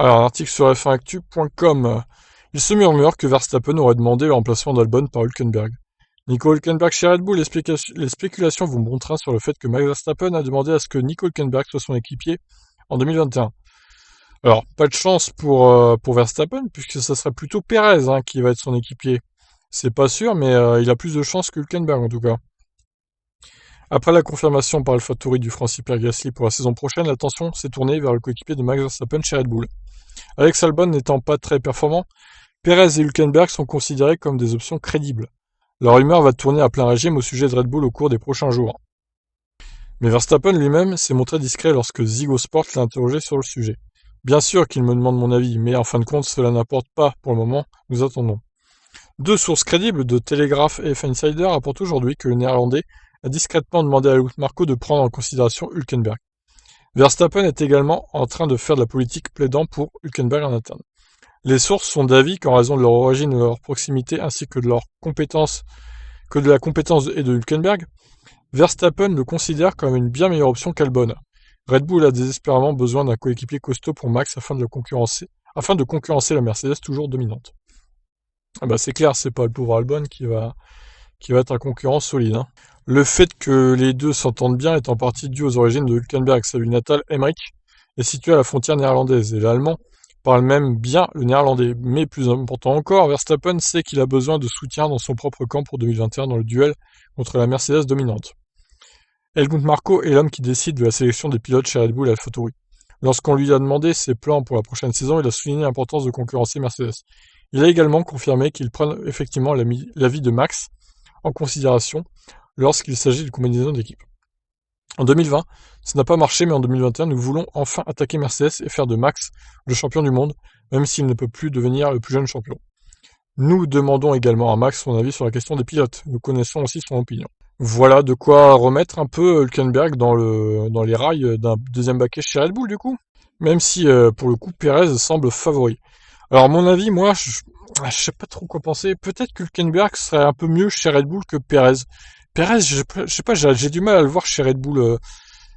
Alors, un article sur f1actu.com. Il se murmure que Verstappen aurait demandé le remplacement d'Albon par Hülkenberg. Nico Hülkenberg chez Red Bull, les spéculations vont bon train sur le fait que Max Verstappen a demandé à ce que Nico Hülkenberg soit son équipier en 2021. Alors, pas de chance pour Verstappen, puisque ça serait plutôt Perez qui va être son équipier. C'est pas sûr, mais il a plus de chances que Hülkenberg en tout cas. Après la confirmation par AlphaTauri du Francis Pierre Gasly pour la saison prochaine, l'attention s'est tournée vers le coéquipier de Max Verstappen chez Red Bull. Alex Albon n'étant pas très performant, Perez et Hülkenberg sont considérés comme des options crédibles. La rumeur va tourner à plein régime au sujet de Red Bull au cours des prochains jours. Mais Verstappen lui-même s'est montré discret lorsque Ziggo Sport l'a interrogé sur le sujet. Bien sûr qu'il me demande mon avis, mais en fin de compte, cela n'importe pas pour le moment, nous attendons. Deux sources crédibles de Telegraph et F Insider rapportent aujourd'hui que le Néerlandais a discrètement demandé à Helmut Marko de prendre en considération Hülkenberg. Verstappen est également en train de faire de la politique plaidant pour Hülkenberg en interne. Les sources sont d'avis qu'en raison de leur origine et de leur proximité ainsi que de la compétence et de Hülkenberg, Verstappen le considère comme une bien meilleure option qu'Albon. Red Bull a désespérément besoin d'un coéquipier costaud pour Max afin de concurrencer la Mercedes toujours dominante. Ah bah c'est clair, c'est pas le pauvre Albon qui va être un concurrent solide. Le fait que les deux s'entendent bien est en partie dû aux origines de Hülkenberg. Sa ville natale, Emmerich, est située à la frontière néerlandaise et l'allemand parle même bien le néerlandais. Mais plus important encore, Verstappen sait qu'il a besoin de soutien dans son propre camp pour 2021 dans le duel contre la Mercedes dominante. Helmut Marko est l'homme qui décide de la sélection des pilotes chez Red Bull et AlphaTauri. Lorsqu'on lui a demandé ses plans pour la prochaine saison, il a souligné l'importance de concurrencer Mercedes. Il a également confirmé qu'il prenne effectivement l'avis de Max en considération lorsqu'il s'agit de combinaison d'équipe. En 2020, ça n'a pas marché, mais en 2021, nous voulons enfin attaquer Mercedes et faire de Max le champion du monde, même s'il ne peut plus devenir le plus jeune champion. Nous demandons également à Max son avis sur la question des pilotes. Nous connaissons aussi son opinion. Voilà de quoi remettre un peu Hülkenberg dans les rails d'un deuxième baquet chez Red Bull, du coup. Même si, pour le coup, Perez semble favori. Alors, mon avis, moi, je sais pas trop quoi penser. Peut-être que Hülkenberg serait un peu mieux chez Red Bull que Perez. Perez, je sais pas, j'ai du mal à le voir chez Red Bull.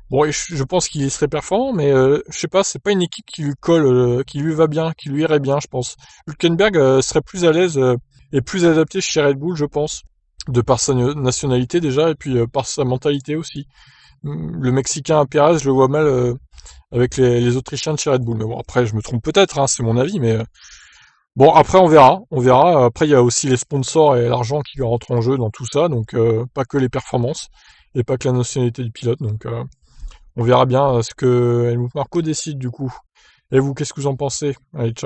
Bon, et je pense qu'il serait performant, mais je sais pas, c'est pas une équipe qui lui colle, qui lui va bien, qui lui irait bien, je pense. Hülkenberg serait plus à l'aise et plus adapté chez Red Bull, je pense, de par sa nationalité déjà, et puis par sa mentalité aussi. Le Mexicain Perez, je le vois mal avec les Autrichiens de chez Red Bull. Mais bon, après, je me trompe peut-être, c'est mon avis, mais bon, après, on verra, on verra. Après, il y a aussi les sponsors et l'argent qui rentrent en jeu dans tout ça, donc pas que les performances, et pas que la nationalité du pilote, donc on verra bien ce que Helmut Marko décide du coup. Et vous, qu'est-ce que vous en pensez? Allez, ciao.